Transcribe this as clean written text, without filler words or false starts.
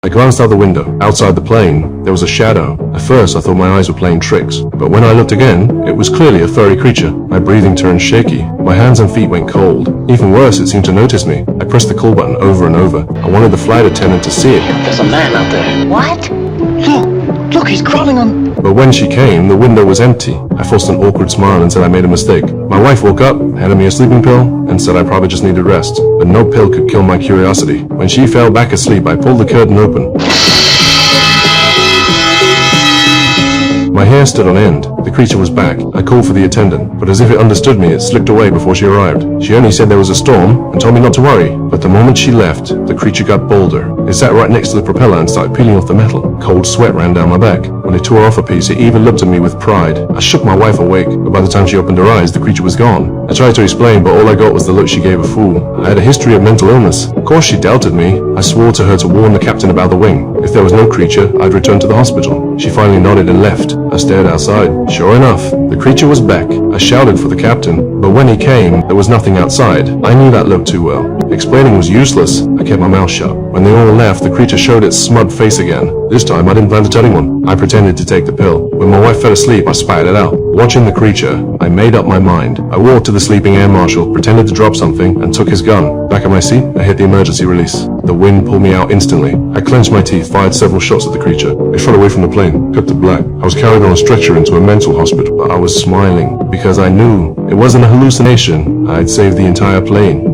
I glanced out the window. Outside the plane, there was a shadow. At first, I thought my eyes were playing tricks, but when I looked again, it was clearly a furry creature. My breathing turned shaky. My hands and feet went cold. Even worse, it seemed to notice me. I pressed the call button over and over. I wanted the flight attendant to see it. There's a man out there. What? Look, he's crawling on... But when she came, the window was empty. I forced an awkward smile and said I made a mistake. My wife woke up, handed me a sleeping pill, and said I probably just needed rest. But no pill could kill my curiosity. When she fell back asleep, I pulled the curtain open. My hair stood on end. The creature was back. I called for the attendant, but as if it understood me, it slipped away before she arrived. She only said there was a storm and told me not to worry. But the moment she left, the creature got bolder. It sat right next to the propeller and started peeling off the metal. Cold sweat ran down my back. When it tore off a piece, it even looked at me with pride. I shook my wife awake, but by the time she opened her eyes, the creature was gone. I tried to explain, but all I got was the look she gave a fool. I had a history of mental illness. Of course she doubted me. I swore to her to warn the captain about the wing. If there was no creature, I'd return to the hospital. She finally nodded and left. I stared outside. Sure enough, the creature was back. I shouted for the captain, but when he came, there was nothing outside. I knew that look too well. Explaining was useless. I kept my mouth shut. When they all left, the creature showed its smug face again. This time, I didn't plan to tell anyone. I pretended to take the pill. When my wife fell asleep, I spat it out. Watching the creature, I made up my mind. I walked to the sleeping air marshal, pretended to drop something, and took his gun. Back at my seat, I hit the emergency release. The wind pulled me out instantly. I clenched my teeth, fired several shots at the creature. It shot away from the plane, cut to black. I was carried on a stretcher into a mental hospital, but I was smiling because I knew it wasn't a hallucination. I'd saved the entire plane.